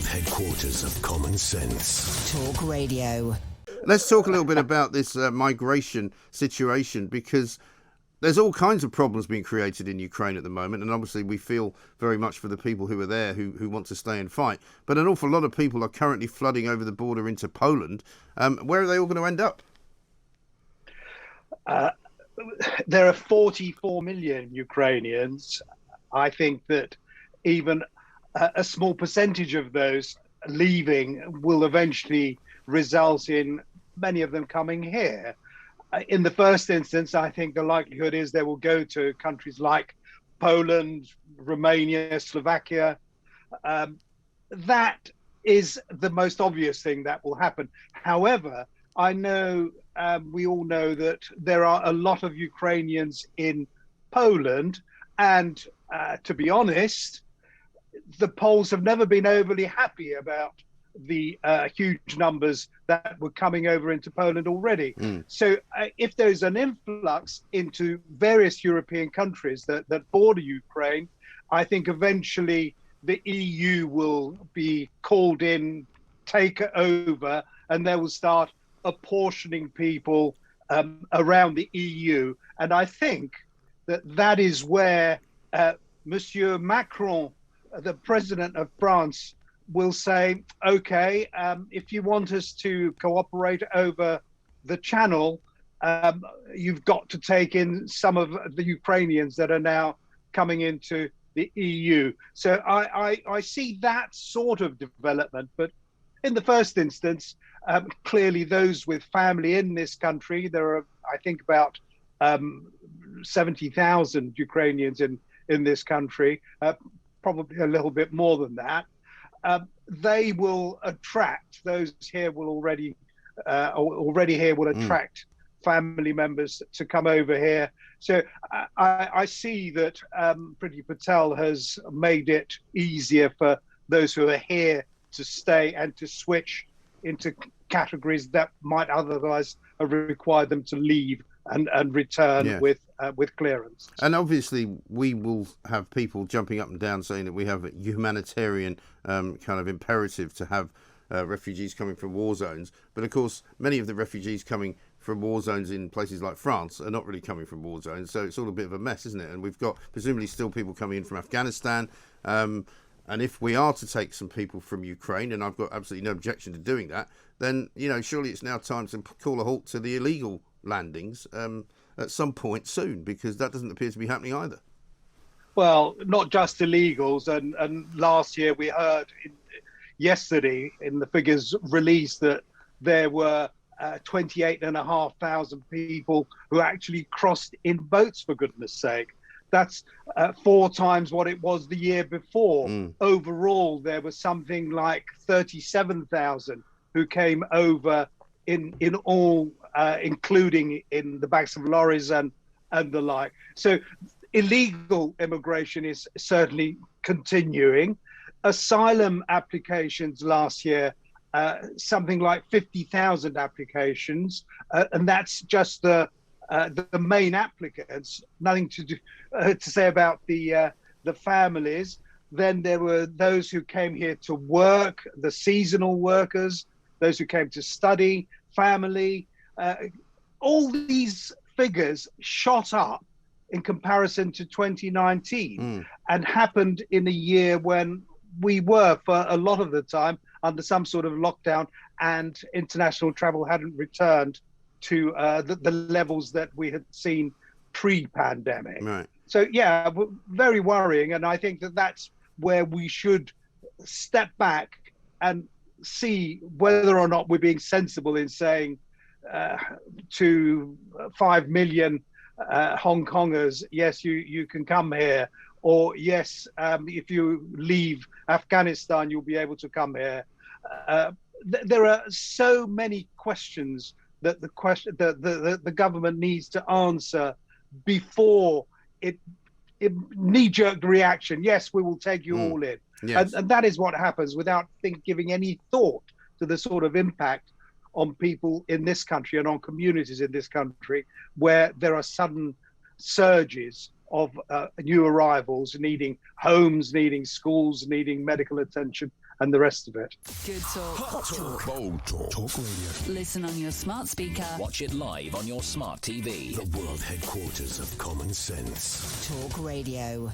headquarters of common sense. Talk Radio. Let's talk a little bit about this migration situation, because there's all kinds of problems being created in Ukraine at the moment, and obviously we feel very much for the people who are there who want to stay and fight. But an awful lot of people are currently flooding over the border into Poland. Where are they all going to end up? There are 44 million Ukrainians. I think that even a small percentage of those leaving will eventually result in many of them coming here. In the first instance, I think the likelihood is they will go to countries like Poland, Romania, Slovakia. That is the most obvious thing that will happen. However, I know we all know that there are a lot of Ukrainians in Poland, and to be honest, the Poles have never been overly happy about the huge numbers that were coming over into Poland already. So if there's an influx into various European countries that border Ukraine, I think eventually the EU will be called in, take over, and they will start apportioning people around the EU. And I think that is where Monsieur Macron, the president of France, will say, okay, if you want us to cooperate over the channel, you've got to take in some of the Ukrainians that are now coming into the EU. So I see that sort of development. But in the first instance, clearly those with family in this country, there are, I think, about 70,000 Ukrainians in this country, probably a little bit more than that. They will attract, those here will already here will attract family members to come over here. So I see that Priti Patel has made it easier for those who are here to stay and to switch into categories that might otherwise have required them to leave and return with clearance. And obviously we will have people jumping up and down saying that we have a humanitarian kind of imperative to have refugees coming from war zones. But of course, many of the refugees coming from war zones in places like France are not really coming from war zones. So it's all a bit of a mess, isn't it? And we've got presumably still people coming in from Afghanistan. And if we are to take some people from Ukraine, and I've got absolutely no objection to doing that, then, surely it's now time to call a halt to the illegal landings at some point soon, because that doesn't appear to be happening either. Well, not just illegals. And last year we heard yesterday in the figures released that there were 28,500 people who actually crossed in boats, for goodness sake. That's 4 times what it was the year before. Overall, there was something like 37,000 who came over in all, including in the backs of lorries and the like. So illegal immigration is certainly continuing. Asylum applications last year, something like 50,000 applications, and that's just the main applicants. Nothing to say about the families. Then there were those who came here to work, the seasonal workers, those who came to study, family. All these figures shot up in comparison to 2019 and happened in a year when we were, for a lot of the time, under some sort of lockdown, and international travel hadn't returned to the levels that we had seen pre-pandemic. Right. So, yeah, very worrying. And I think that that's where we should step back and see whether or not we're being sensible in saying to 5 million Hong Kongers, yes, you can come here. Or, yes, if you leave Afghanistan, you'll be able to come here. There are so many questions that the government needs to answer before it knee-jerk reaction. Yes, we will take you all in. Yes. And that is what happens without giving any thought to the sort of impact on people in this country and on communities in this country where there are sudden surges of new arrivals needing homes, needing schools, needing medical attention, and the rest of it. Good talk. Hot talk. Bold talk. Talk radio. Listen on your smart speaker. Watch it live on your smart TV. The world headquarters of common sense. Talk Radio.